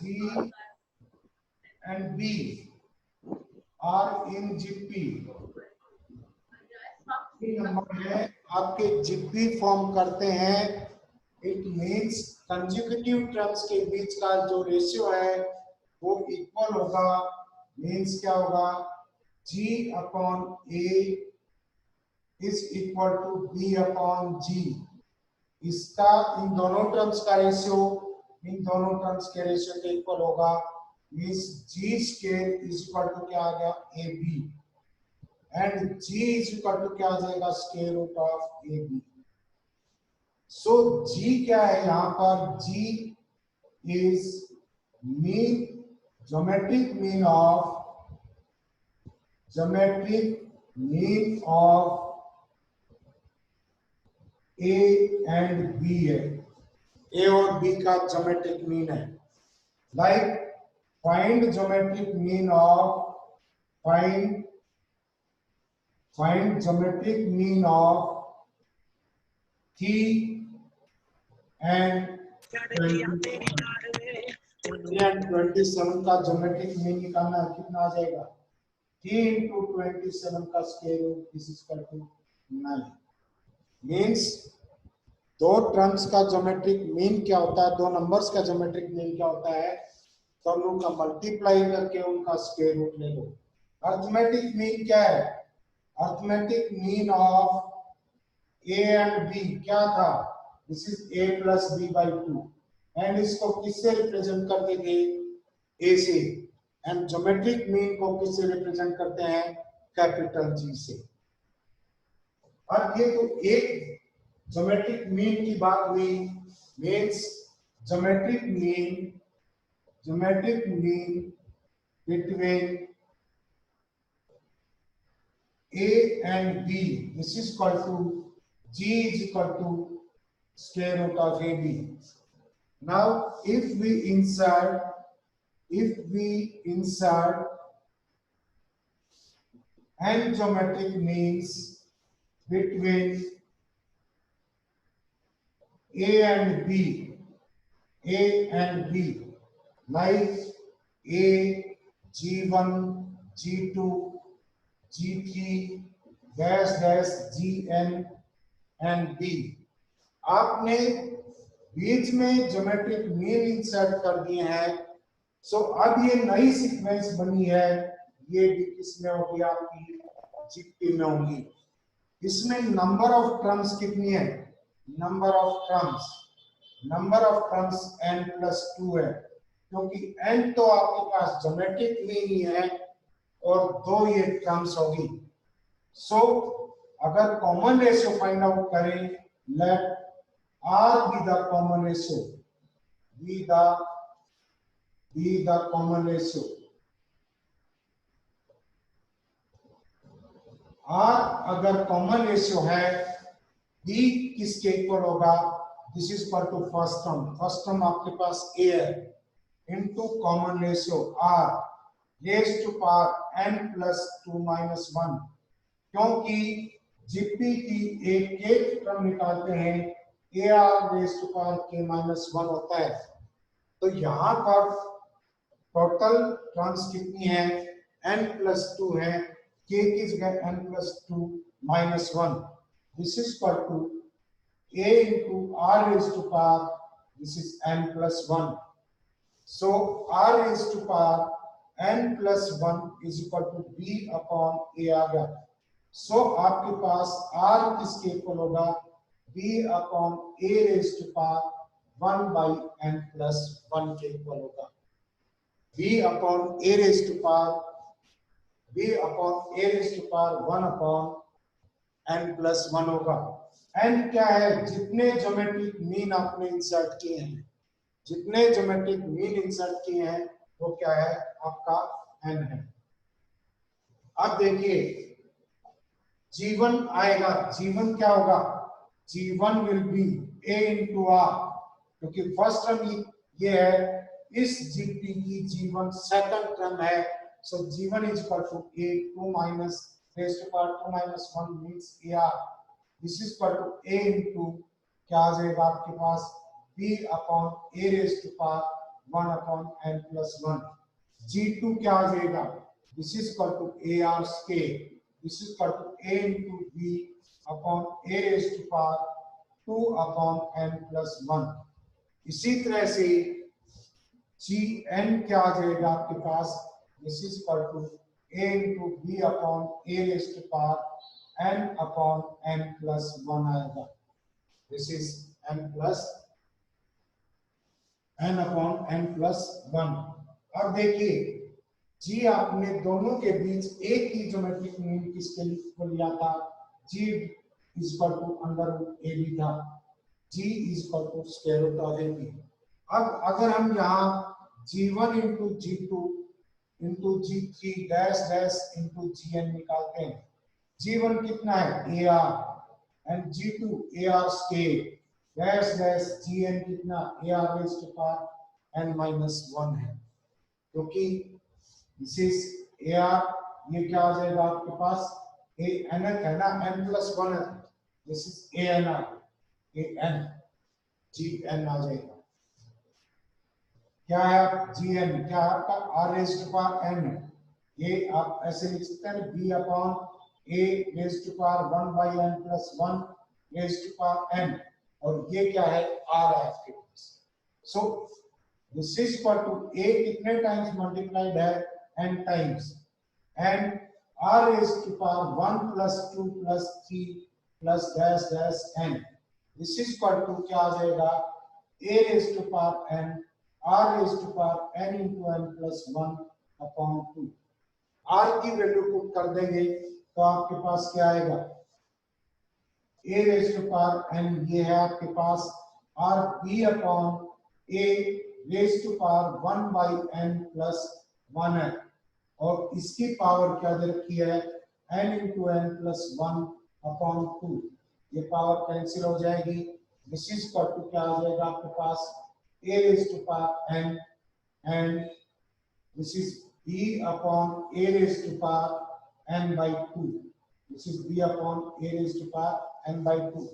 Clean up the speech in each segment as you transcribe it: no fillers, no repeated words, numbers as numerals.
G and B are in GP, number है आपके GP form करते हैं, इट मीन्स कंसेक्यूटिव टर्म्स के बीच का जो रेशियो है वो इक्वल होगा, मीन्स क्या होगा, G upon A is equal to B upon G। इसका इन दोनों टर्म्स का रेशियो इन दोनों टर्म्स के रेशियो के इक्वल होगा, means G square is equal to क्या आ गया, AB, and G is equal to क्या आ जाएगा, square root of AB। So G क्या है यहाँ पर, G is mean, geometric mean of A and B है, A और B का ज्योमेट्रिक मीन है। Like find geometric mean of find geometric mean of 3 and 27 का ज्योमेट्रिक मीन निकालना है, कितना आ जाएगा, 3 into 27 का square root, this is equal to 9। Means दो टर्म्स का ज्योमेट्रिक मीन क्या होता है, दो नंबर्स का ज्योमेट्रिक मीन क्या होता है, दोनों का मल्टीप्लाई करके उनका स्क्वायर रूट ले लो। अर्थमेटिक मीन क्या है, arithmetic mean of A and B क्या था, this is A plus B by 2, and इसको किससे रिप्रेजेंट करते थे, A से, एंड ज्योमेट्रिक मीन को किससे रिप्रेजेंट करते हैं, कैपिटल G से। अब ये तो एक ज्योमेट्रिक मीन की बात हुई, means geometric mean between A and B, this is equal to G is equal to square root of AB. Now if we insert n geometric means between A and B, like A, G1, G2, G3, dash Gn and B, आपने बीच में geometric mean insert कर दिए हैं। सो अब ये नई sequence बनी है, ये भी किसमें होगी, आपकी जीपी में होगी। इसमें नंबर ऑफ टर्म्स कितनी है, नंबर ऑफ टर्म्स n+2 है, क्योंकि n तो आपके पास ज्योमेट्रिक मीन ही है और दो ये टर्म्स होगी। सो अगर कॉमन रेशियो फाइंड आउट करें, late R be the common ratio, be the common ratio। R अगर कॉमन रेशियो है, B किसके इक्वल होगा, this is equal to first term आपके पास A है, into common ratio R raise to power n+2 - 1, क्योंकि GP की एक टर्म निकालते हैं AR raise to power k-1 होता है। तो यहाँ पर टोटल टर्म्स कितनी है, n+2 है, k की जगह n+2 - 1, this is equal to A into R raised to power, this is n+1। So R raised to power n+1 is equal to B upon A आ गया। So आपके पास R किसके इक्वल होगा, B upon A raised to power 1/n+1 के equal होगा। B upon A raised to power 1 upon n+1 होगा। n क्या है, जितने ज्योमेट्रिक मीन आपने इंसर्ट किए हैं, वो क्या है, आपका n है। अब देखिए G1 आएगा, G1 क्या होगा, G1 will be A into R, क्योंकि फर्स्ट टर्म ये है, इस जीपी की G1 सेकंड टर्म है। So G1 is equal to A 2 minus raised to power 2 - 1 means AR, this is equal to A into क्या आ जाएगा आपके पास, B upon A raised to power 1 upon n plus 1. G2 क्या आ जाएगा? This is equal to AR scale. This is equal to A into B upon A raised to power 2 upon n plus 1. इसी तरह से Gn क्या आ जाएगा आपके पास? This is equal to A into B upon A raised to power n upon n plus 1 आएगा. This is n upon n plus 1. अब देखिए जी आपने दोनों के बीच एक ही ज्योमेट्रिक मीन किसके लिए लिया था? G is equal to under root A B था. G is equal to square root of A B. अब अगर हम यहाँ G1 into G2 into G3 dash dash into Gn निकालते हैं. G1 कितना है? AR and G2 AR scale dash dash Gn कितना? AR raise to power n minus 1 है, क्योंकि दिस इज AR. ये क्या आ जाएगा आपके पास? A n है ना, n प्लस 1 है. This is ANR, AN Gn आ जाएगा. क्या है Gn? क्या है आपका? R raise to power n. ये आप ऐसे लिख सकते हैं B upon A raise to power 1 by n plus 1 raise to power n. और ये क्या है? R है आपके पास. So this is equal to A कितने टाइम्स मल्टीप्लाइड है? n times, and R raise to power 1 plus 2 plus 3 plus dash dash n. This is equal to क्या आ जाएगा? A raise to power n R raise to power n into n plus 1 upon 2. R की value put कर देंगे तो आपके पास क्या आएगा? A raise to power n ये है आपके पास R B upon A raise to power 1 by n plus 1 है, और इसकी पावर क्या दे रखी है? n into n plus 1 upon 2. ये पावर कैंसिल हो जाएगी. दिस इज इक्वल टू क्या आ जाएगा आपके पास? A raise to power n and this is B upon A raise to power n by 2. This is B upon A raise to power n by 2.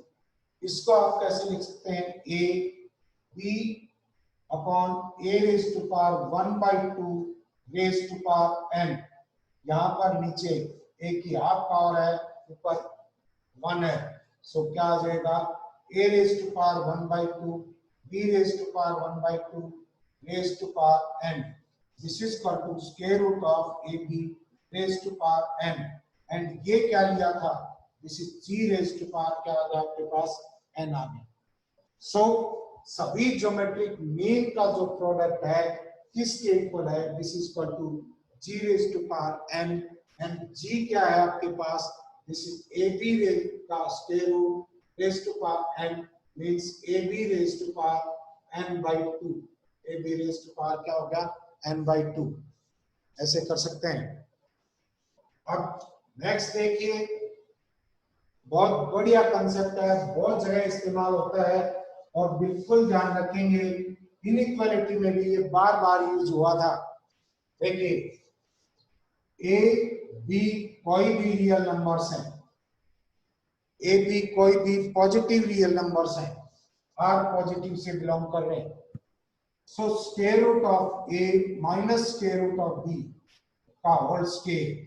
इसको आप कैसे लिख सकते हैं? A B upon A raise to power 1 by 2 raise to power n. यहाँ पर नीचे A की हाफ पावर है, ऊपर 1 है. सो क्या आ जाएगा? A raise to power 1 by 2 B raise to power 1 by 2 raise to power n. This is equal to square root of AB raise to power n. And ये क्या लिया था? This is G raise to power क्या आ गया आपके पास? n आ गया. सो सभी ज्योमेट्रिक मीन का जो प्रोडक्ट है किसके इक्वल है? This is equal to G raise to power n. And G क्या है आपके पास? दिस इज AB का square root raise to power n means AB raise to power n by 2. AB raise to power क्या हो गया? n by 2. ऐसे कर सकते हैं. अब नेक्स्ट देखिए, बहुत बढ़िया कंसेप्ट है, बहुत जगह इस्तेमाल होता है और बिल्कुल ध्यान रखेंगे. इनइक्वालिटी में भी ये बार बार यूज हुआ था. देखिए A B कोई भी रियल नंबर्स हैं, A B कोई भी पॉजिटिव रियल नंबर्स हैं, R पॉजिटिव से बिलोंग कर रहे हैं. So square root of A minus square root of B का whole square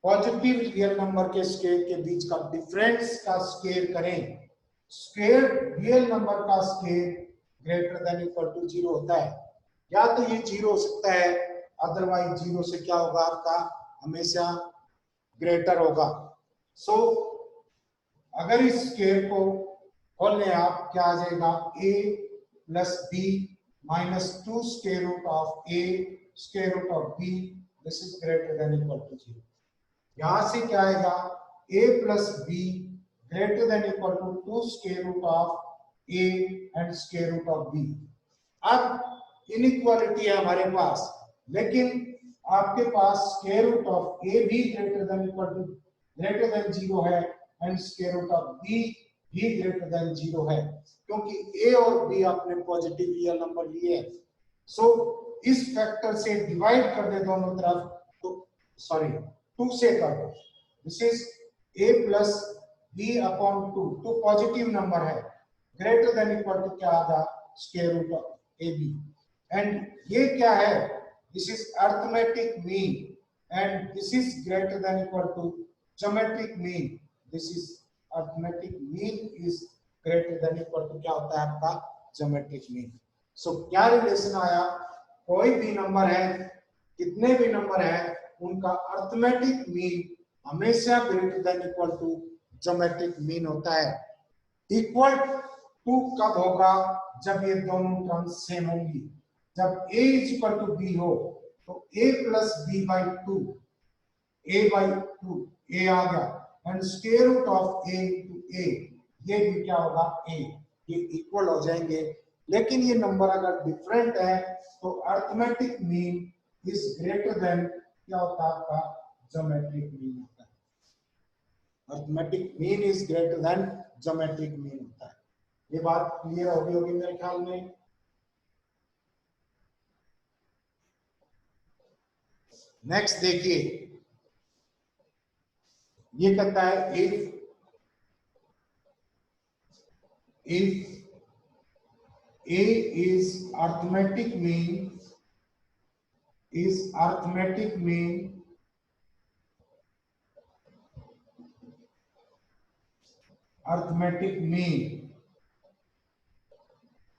positive real number के स्क्वायर के बीच का डिफरेंस का स्क्वायर करें. स्क्वायर रियल नंबर का square greater than equal to 0 होता है. या तो ये 0 हो सकता है, अदरवाइज 0 से क्या होगा आपका? हमेशा ग्रेटर होगा. सो अगर इस स्क्वायर को खोल लें आप, क्या आ जाएगा? A plus B minus 2 square root of A square root of B. This is greater than equal to 0. यहां से क्या आएगा? A plus B greater than equal to 2 square root of A and square root of B. अब inequality है हमारे पास, लेकिन आपके पास स्क्वायर रूट ऑफ A भी greater than equal to greater than 0 है and square root of B भी ग्रेटर देन 0 है, क्योंकि A और B आपने पॉजिटिव रियल नंबर लिए हैं. सो इस फैक्टर से डिवाइड कर दे दोनों तरफ, तो सॉरी 2 से कर दो. This is A plus B upon 2. तो पॉजिटिव नंबर है, ग्रेटर देन इक्वल टू क्या आ गया? Square root of AB and ये क्या है, this is arithmetic mean and this is greater than equal to geometric mean, this is arithmetic mean is greater than equal to क्या होता है आपका ज्योमेट्रिक मीन। सो क्या रिलेशन आया, कोई भी नंबर है, कितने भी नंबर है, उनका अर्थमेटिक मीन हमेशा greater than equal to geometric mean होता है। इक्वल टू कब होगा, जब ये दोनों टर्म्स सेम होंगी, जब a is equal to b हो तो a plus b by two, a by two, a आ गया and square root of a into a, ये भी क्या होगा a, ये इक्वल हो जाएंगे। लेकिन ये नंबर अगर डिफरेंट है तो arithmetic mean is greater then क्या होता है आपका ज्योमेट्रिक मीन होता है, arithmetic mean is greater then geometric mean होता है। ये बात क्लियर होगी मेरे ख्याल में। नेक्स्ट देखिए, ये कहता है if a is arithmetic mean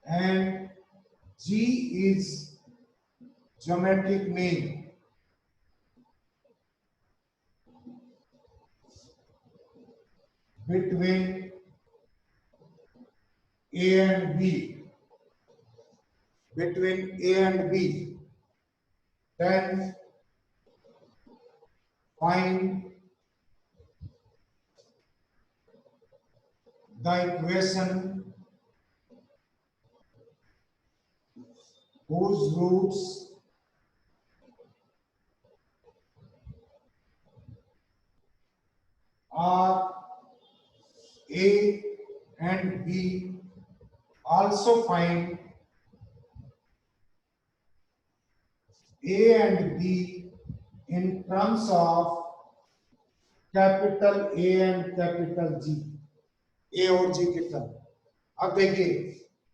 and g is geometric mean, between a and b, then find the equation whose roots are a and b, also find a and b in terms of capital A and capital G, A और G के term. अब देखिए,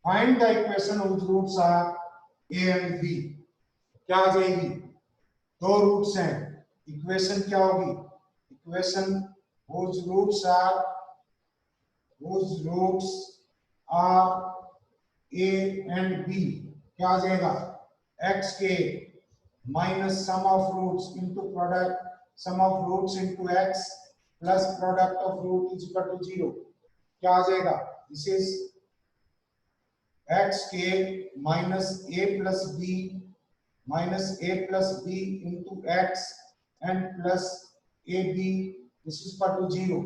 find the equation whose roots are A and B, क्या आ जाएगी, दो roots हैं, equation क्या होगी, equation whose roots are A and B, क्या आ जाएगा, x के minus sum of roots into product sum of roots into x plus product of root is equal to 0, क्या आ जाएगा, दिस इज x के minus a plus b into x and plus ab, this is equal to 0।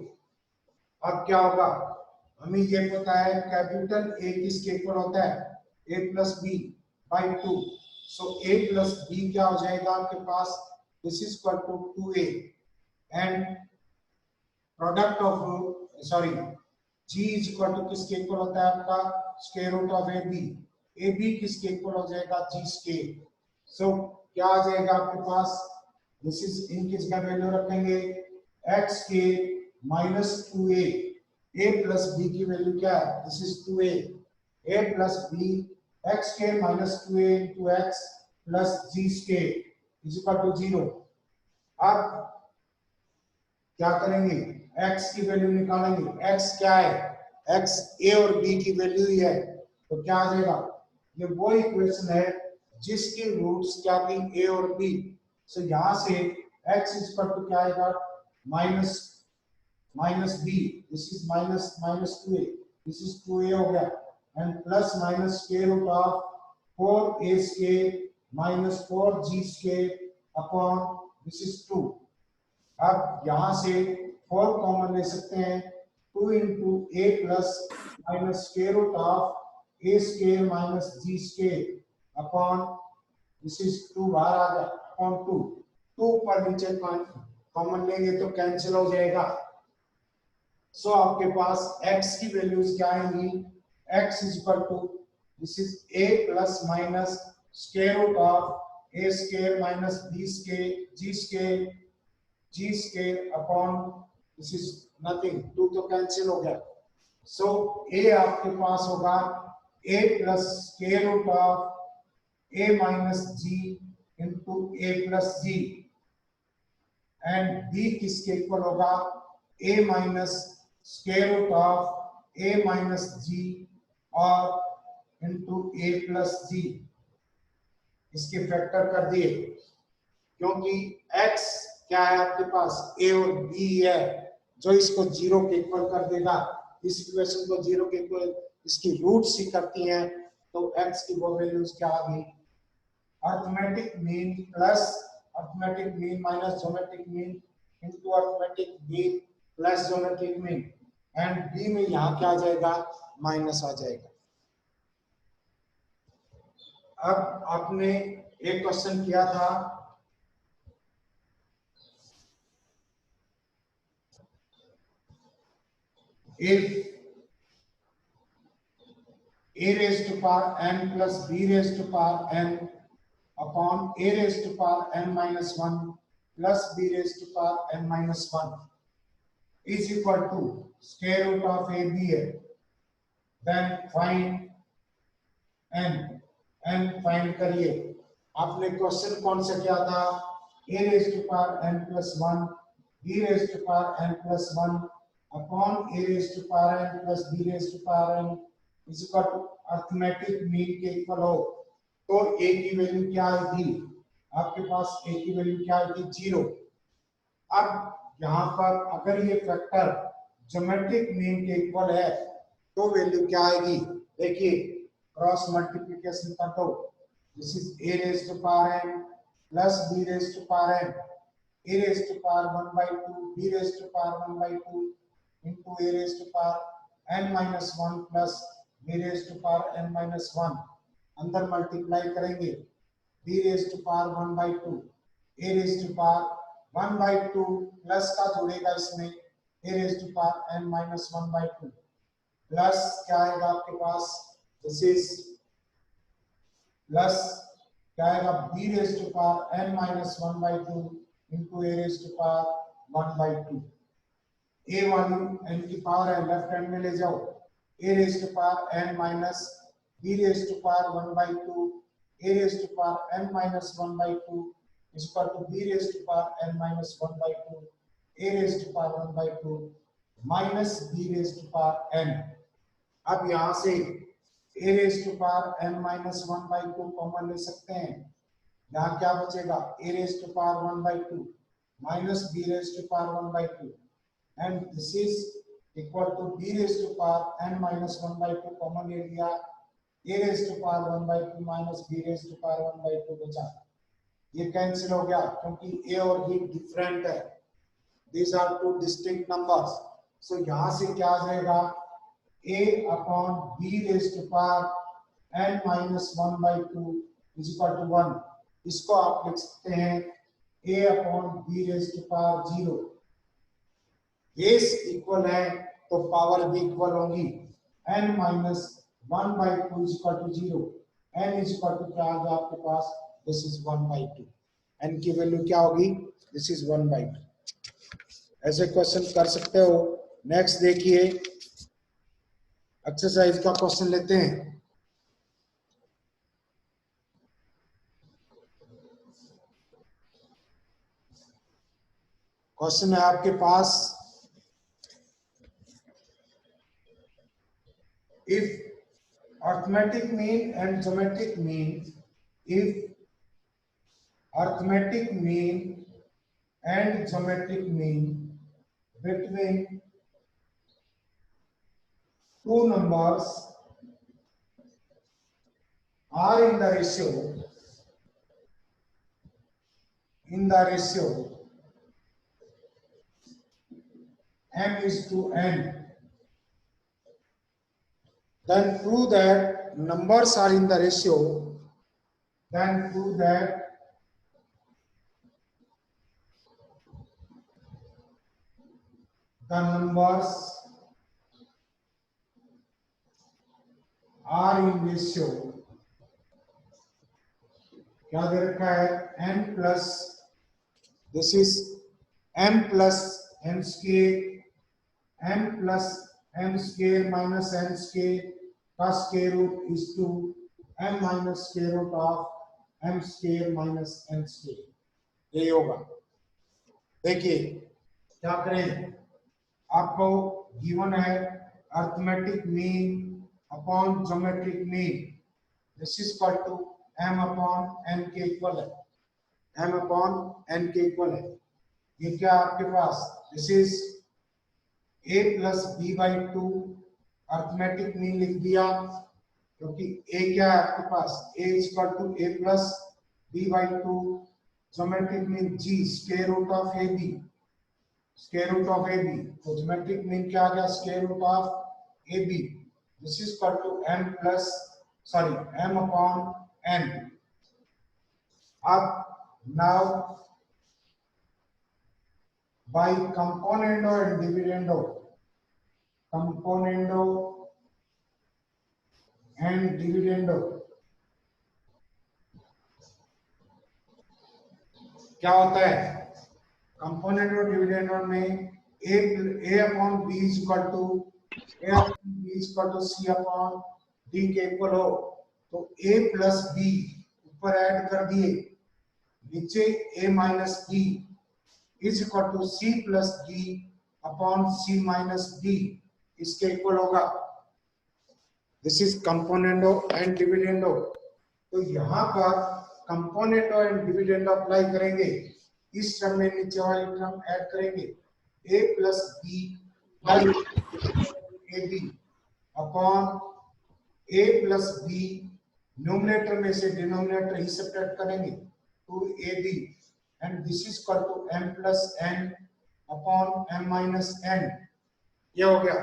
अब क्या होगा, हमें ये पता है कैपिटल A किसके इक्वल होता है, a plus B by two, so a plus b क्या हो जाएगा आपके पास, this is equal to 2a and product of g is equal to किसके इक्वल होता है आपका स्क्वायर रूट ऑफ ab किसके इक्वल हो जाएगा, g स्क्वायर। सो क्या आ जाएगा आपके पास, दिस इज इनकी जगह वैल्यू रखेंगे x के minus 2a, a plus b की वैल्यू क्या है, this is 2a, a plus b x के minus 2a into x plus g के इज इक्वल टू 0। अब क्या करेंगे, x की वैल्यू निकालेंगे, x क्या है, x a और b की वैल्यू ही है, तो क्या आ जाएगा, ये वो इक्वेशन है जिसके रूट्स क्या थी a और b। सो यहां से x इज इक्वल टू क्या आएगा, minus b, this is minus 2a, this is 2a हो गया and plus minus square root of 4a square minus 4g square upon this is 2। अब यहां से 4 कॉमन ले सकते हैं, 2 into a plus minus square root of a square minus g square upon this is 2 बाहर आ गया अपॉन 2 पर नीचे कॉमन लेंगे तो कैंसिल हो जाएगा। सो आपके पास x की वैल्यूज क्या आएंगी, x is equal to this is a plus minus square root of a square minus b square g square upon this is nothing, 2 तो कैंसिल हो गया। सो a आपके पास होगा a plus square root of a minus g into a plus g and b किसके equal होगा a minus square root of a minus g और into a plus जी। इसके फैक्टर कर दिए क्योंकि x क्या है आपके पास a और b है जो इसको जीरो के इक्वल कर देगा। इस इक्वेशन को जीरो के इक्वल इसकी रूट्स ही करती हैं तो x की वो वैल्यूज क्या आ गई arithmetic mean plus arithmetic mean minus geometric mean into arithmetic mean plus geometric mean and b में यहाँ क्या आ जाएगा माइनस आ जाएगा। अब आपने एक क्वेश्चन किया था if a raised to power n plus b raised to power n upon a raised to power n minus 1 plus b raised to power n minus 1 is equal to square root of a b है, then find n find करिए। आपने question कौन सा किया था a raised to power n plus 1 b raised to power n plus 1 upon a raised to power n plus b raised to power n is equal to arithmetic mean के equal हो तो a की value क्या आई थी आपके पास a की value क्या आई थी जीरो। अब यहाँ पर अगर ये फैक्टर ज्योमेट्रिक मीन के इक्वल है तो वैल्यू क्या आएगी देखिए क्रॉस मल्टीप्लिकेशन कर दो। This is a raised to power n plus b raised to power n a raised to power 1 by 2 b raised to power 1 by 2 into a raised to power n minus 1 plus b raised to power n minus 1 अंदर multiply करेंगे b raised to power 1 by 2 a raised to power 1 by 2 plus का जोड़ेगा इसमें a raised to power n minus 1 by 2 plus क्या आएगा आपके पास this is plus क्या आएगा b raised to power n minus 1 by 2 into a raised to power 1 by 2 a वाली n की पावर है लेफ्ट हैंड में ले जाओ a raised to power n minus b raised to power 1 by 2 a raised to power n minus 1 by 2 is equal to b raised to power n minus 1 by 2 a raised to power 1 by 2 minus b raised to power n। अब यहाँ से a raised to power n minus 1 by 2 common ले सकते हैं। यहाँ क्या बचेगा a raised to power 1 by 2 minus b raised to power 1 by 2 and this is equal to b raised to power n minus 1 by 2 common ले लिया a raised to power 1 by 2 minus b raised to power 1 by 2 बचा। ये cancel हो गया क्योंकि a और b different है। These are two distinct numbers. So यहाँ से क्या आ जाएगा a upon b raised to power n minus 1 by 2 is equal to 1। इसको आप लिख सकते हैं a upon b raised to power 0। Base equal है तो पावर भी इक्वल होगी n minus 1 by 2 is equal to 0 n is equal to क्या आ गया आपके पास this is 1 by 2 n की वैल्यू क्या होगी this is 1 by 2। ऐसे क्वेश्चन कर सकते हो। नेक्स्ट देखिए एक्सरसाइज का क्वेश्चन लेते हैं। क्वेश्चन है आपके पास if arithmetic mean and geometric mean if arithmetic mean and geometric mean between two numbers are in the ratio m is to n, then prove that numbers are in the ratio, then prove that the numbers are in ratio, क्या दे रखा है n plus this is m plus n square m plus m square minus n square का square root is two m minus square root of m square minus n square, यही होगा। देखिए क्या करें, आपको गिवन है arithmetic mean upon geometric mean, this is equal to m upon n के equal है, m अपॉन n के इक्वल है। ये क्या आपके पास, this is a plus B by two, arithmetic mean लिख दिया क्योंकि a क्या है आपके पास, a is equal to a plus B by two, geometric mean g square root of ab, square root of ab, तो ज्योमेट्रिक मीन क्या आ गया, square root of ab, this is equal to m plus sorry m upon n। अब now by componendo and dividendo, componendo and dividendo क्या होता है, component और dividend में a upon b is equal to a upon b is equal to c upon d के equal हो, तो a plus b ऊपर ऐड कर दिए, नीचे a minus b is equal to c plus d upon c minus d, इसके equal होगा। This is componendo and dividendo. तो यहाँ पर कंपोनेंडो एंड डिविडेंडो अप्लाई करेंगे, इस टर्म में नीचे वाली टर्म ऐड करेंगे, a plus B A B upon a plus B, numerator में से डिनोमिनेटर ही सब्ट्रैक्ट करेंगे, 2ab and this is equal to m plus n upon m minus n, ये हो गया।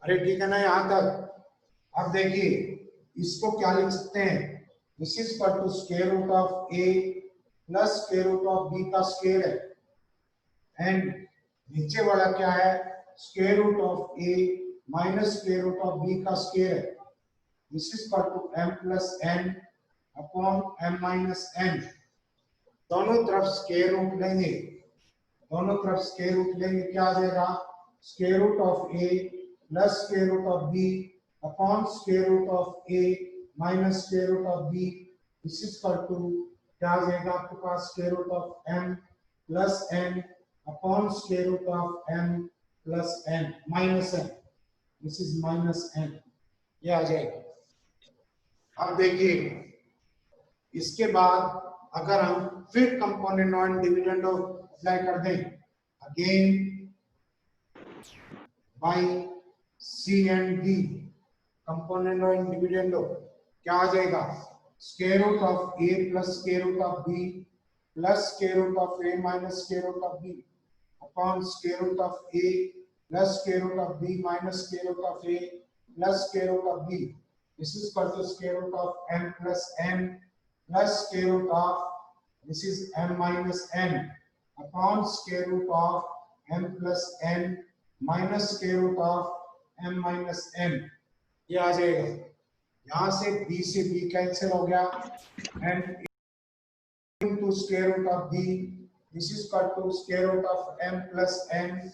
अरे ठीक है ना यहाँ तक। अब देखिए इसको क्या लिख सकते हैं, this is equal to square root of a plus square root of b का स्क्वायर है, एंड नीचे वाला क्या है, square root of a minus square root of b का स्क्वायर है, this is equal to m plus n upon m minus n। दोनों तरफ स्क्वायर रूट लेंगे, दोनों तरफ स्क्वायर रूट लेंगे, क्या आ जाएगा, square root of a plus square root of b upon square root of a minus square root of b, this is equal to क्या आ जाएगा आपके पास, square root of m plus n upon square root of m plus n minus n, this is minus n, ये आ जाएगा। अब देखिए इसके बाद अगर हम फिर कंपोनेंट एंड डिविडेंड अप्लाई कर दें, again by C and D, componendo and dividendo क्या आ जाएगा, square root of a plus square root of b plus square root of a minus square root of b upon square root of a plus square root of b minus square root of a plus square root of b, this is equal to square root of m plus n plus square root of this is m minus n upon square root of m plus n minus square root of m minus n, ये आ जाएगा। यहाँ से b से b cancel हो गया, and into square root of b, this is equal to square root of m plus n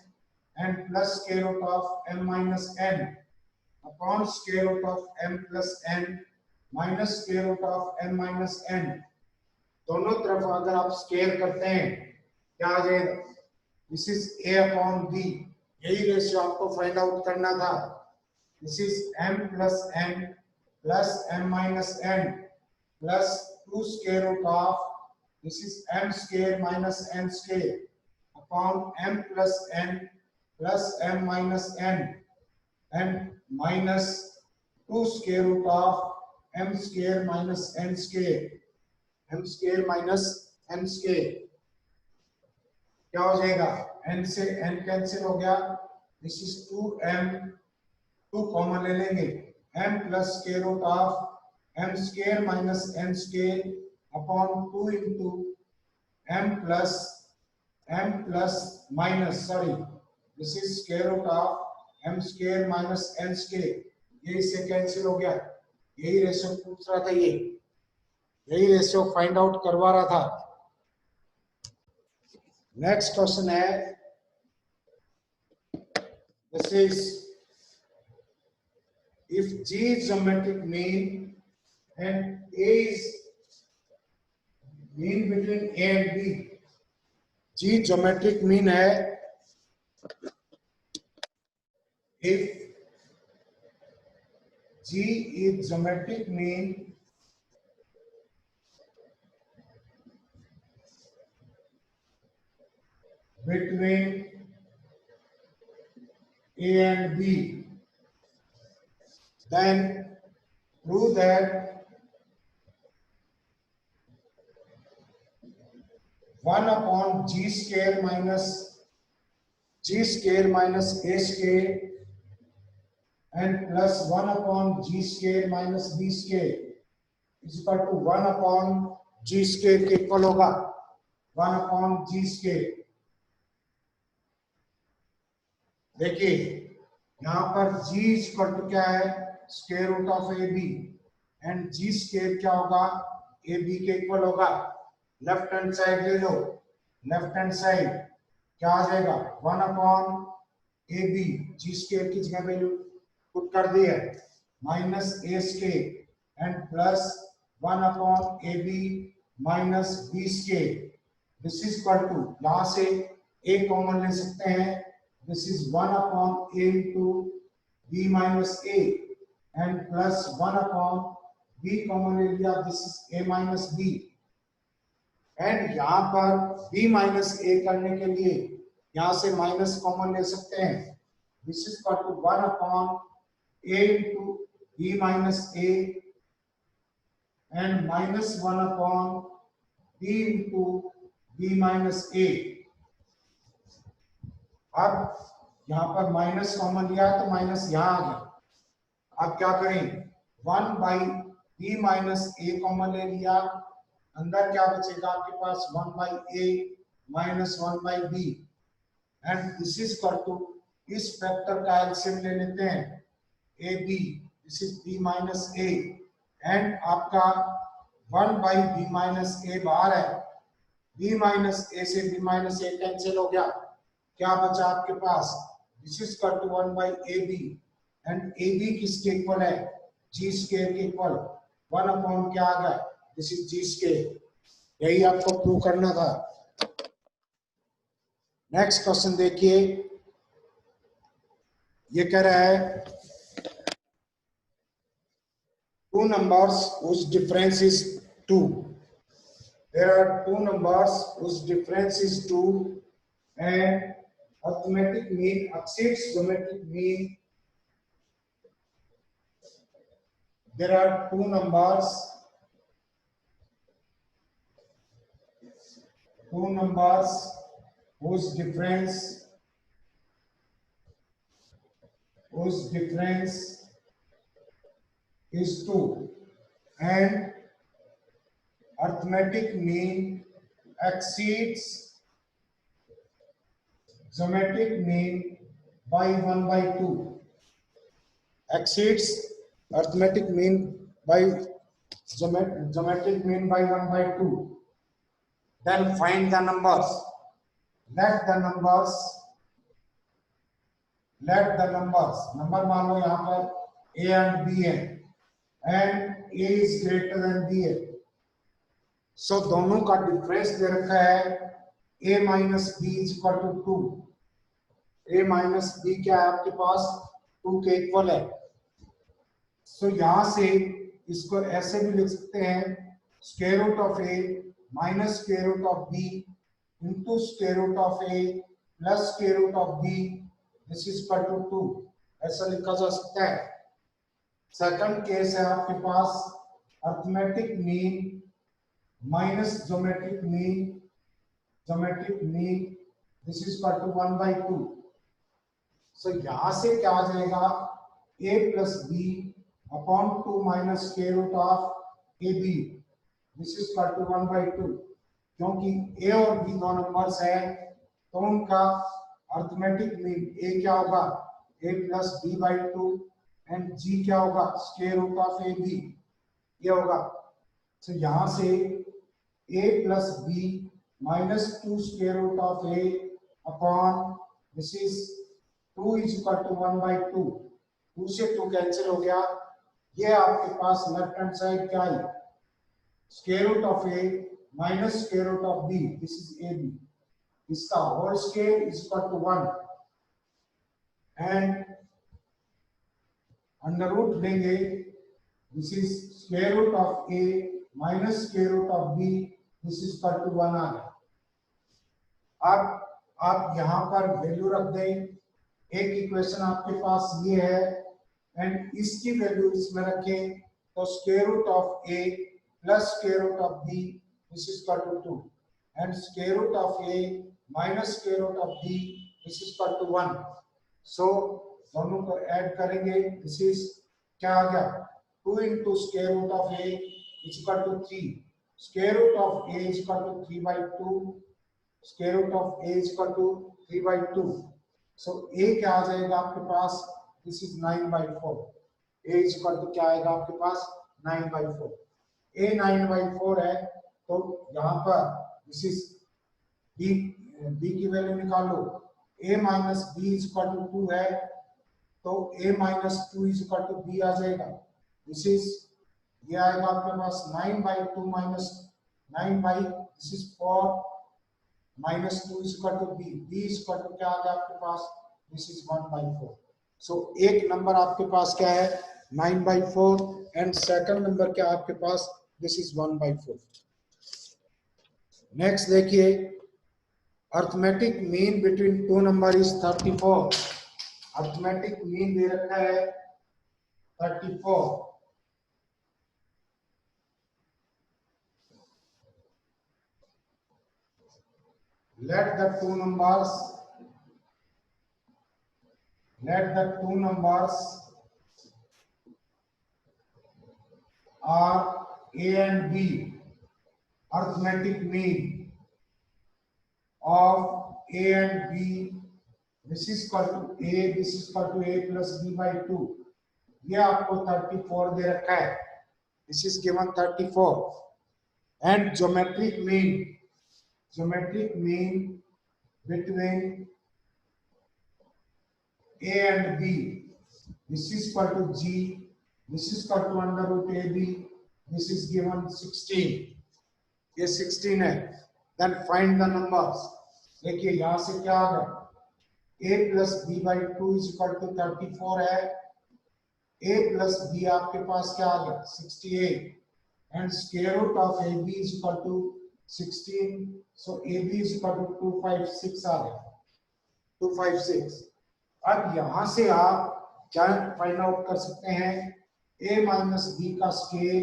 and plus square root of m minus n upon square root of m plus n minus square root of m minus n। दोनों तरफ अगर आप square करते हैं क्या आ जाएगा, this is a upon b, यही रेशियो आपको फाइंड आउट करना था, this is m plus n plus m minus n plus 2 square root of this is m square minus n square upon m plus n plus m minus n and minus 2 square root of m square minus n square, m square minus n square क्या हो जाएगा, n से n cancel हो गया, this is 2m, 2 common ले लेंगे, m plus square root of m square minus n square upon 2 into m plus minus sorry this is square root of m square minus n square, ये इससे cancel हो गया, यही ratio पूछ रहा था, यही रेशियो फाइंड आउट करवा रहा था। नेक्स्ट क्वेश्चन है, this is if G is geometric mean and A is mean between A and B. G geometric mean है if G is geometric mean between A and B, then prove that 1 upon G square minus G square minus A square and plus 1 upon G square minus B square is equal to 1 upon G square के equal होगा 1 upon G square। देखिए यहाँ पर G is equal to क्या है square root of A B and G square क्या होगा A B के इक्वल होगा। लेफ्ट हैंड साइड ले लो, लेफ्ट हैंड साइड क्या आ जाएगा 1 upon A B G square की जगह वैल्यू पुट कर दी है minus A square and plus 1 upon A B minus B square. This is equal to यहां से ए कॉमन ले सकते हैं, this is 1 upon A into B minus A and plus 1 upon B common ले लिया, this is A minus B and यहाँ पर b minus ए करने के लिए यहाँ से माइनस कॉमन ले सकते हैं, this is equal to 1 upon a into B minus A and minus 1 upon b into B minus a. अब यहाँ पर माइनस कॉमन लिया तो माइनस यहाँ आ गया। अब क्या करें 1 by B minus A common ले लिया, अंदर क्या बचेगा आपके पास 1 by A minus 1 by B and this is equal to इस फैक्टर का एलसीएम ले लेते हैं A B, this is B minus A and आपका 1 बाई बी माइनस ए बाहर है, बी माइनस ए से बी माइनस ए कैंसिल हो गया, क्या बचा आपके पास this is equal to 1 by a B and a b किसके इक्वल है जी स्क्वायर के इक्वल 1 अपॉन क्या आ गया दिस इज जी स्क्वायर। यही आपको प्रूव करना था। नेक्स्ट क्वेश्चन देखिए, ये कह रहा है two numbers whose difference is 2. There are two numbers whose difference is 2 and arithmetic mean exceeds geometric mean. There are two numbers whose difference is 2 and arithmetic mean exceeds geometric mean by 1 by 2, exceeds arithmetic mean by geometric mean by 1 by 2, then find the numbers. Let the numbers number मान लो यहाँ पर a and b है and a is greater than b है, सो दोनों का difference दे रखा है a minus B is equal to 2। a minus B क्या है आपके पास 2 के इक्वल है, सो यहां से इसको ऐसे भी लिख सकते हैं square root of a minus square root of b into square root of a plus square root of b, this is equal to 2, ऐसा लिखा जा सकता है। सेकंड केस है आपके पास arithmetic mean minus geometric mean, this is equal to 1 by 2, so यहां से क्या आ जाएगा a plus b upon 2 minus square root of A B, this is equal to 1 by 2। क्योंकि a और b दो नंबर्स है तो उनका अरिथमेटिक मीन a क्या होगा a plus B by 2 and g क्या होगा square root of A B, ये होगा। तो यहां से a plus B minus 2 square root of a upon this is 2 is equal to 1 by 2, 2 से 2 कैंसिल हो गया, ये आपके पास लेफ्ट हैंड साइड क्या है, square root of A minus square root of B, this is a b, इसका whole square is equal to 1 and under root लेंगे, this is square root of A minus square root of B, this is equal to 1 आ गया। अब आप यहां पर value रख दें, एक इक्वेशन आपके पास ये है एंड इसकी वैल्यू इसमें रखें, तो square root of A plus square root of B, this is equal to 2 and square root of A minus square root of B, this is equal to 1। So दोनों को add करेंगे, this is क्या आ गया, 2 into square root of a is equal to 3, square root of a is equal to 3/2, square root of a is equal to 3/2। So a क्या आ जाएगा आपके पास, this is 9/4, a is equal to क्या आएगा आपके पास 9/4, ए 9/4 है, तो यहाँ पर दिस इज बी की वैल्यू निकालो, a minus B is equal to 2 है, तो a minus 2 is equal to b आ जाएगा, दिस इज ये आएगा आपके पास 9/2 minus 9 this is 4 minus 2 is equal to b, b is equal to क्या आ गया आपके पास, दिस इज 1/4। सो एक नंबर आपके पास क्या है 9/4 एंड सेकंड नंबर क्या आपके पास, दिस इज 1/4। नेक्स्ट देखिए, arithmetic mean between two number is 34, arithmetic mean they रखा है 34, let the two numbers are a and b, arithmetic mean of a and b, this is equal to a, this is equal to a plus b/2, ये आपको 34 दे रखा है, this is given 34 and geometric mean between a and b, this is equal to g, this is equal to under root ab, this is given 16, ये 16 है, then find the numbers। देखिए यहां से क्या आ गया, a plus b/2 is equal to 34 है, a plus b आपके पास क्या आ गया 68 and square root of ab is equal to 16, so ab is equal to 256 आ गया 256। अब यहां से आप क्या फाइंड आउट कर सकते हैं, a माइनस b का scale,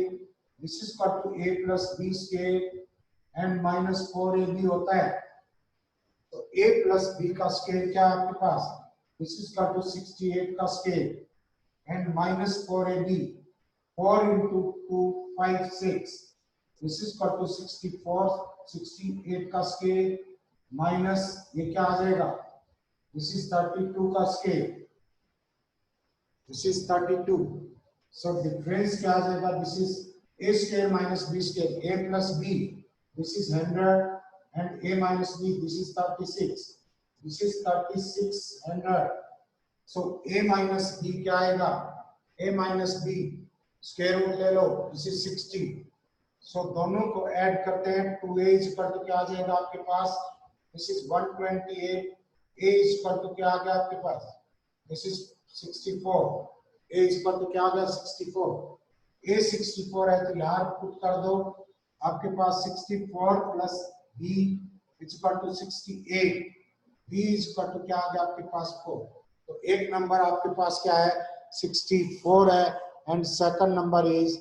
this is equal to a plus b scale and minus 4ab होता है, तो a प्लस b का स्केल क्या है आपके पास, दिस इज इक्वल टू 68 का scale and minus 4ab, 4 into 2 5 6, this is equal to 64, 68 का स्केल माइनस ये क्या आ जाएगा, this is 32 का scale, this is 32, so difference क्या आ जाएगा, this is a scale minus b scale, a plus b, this is 100 and a minus b, this is 36, this is 3600, so a minus b क्या आएगा, a minus b square root ले लो, this is 60, so दोनों को add करते हैं, 2a is equal to क्या आ जाएगा आपके पास, this is 128, a is equal to क्या आ गया आपके पास, this is 64, a is equal to क्या आ गया 64, a 64 है तो यहाँ पुट कर दो, आपके पास 64 plus b is equal to 68, b is equal to क्या आ गया आपके पास 4, तो एक नंबर आपके पास क्या है 64 है एंड सेकंड नंबर इज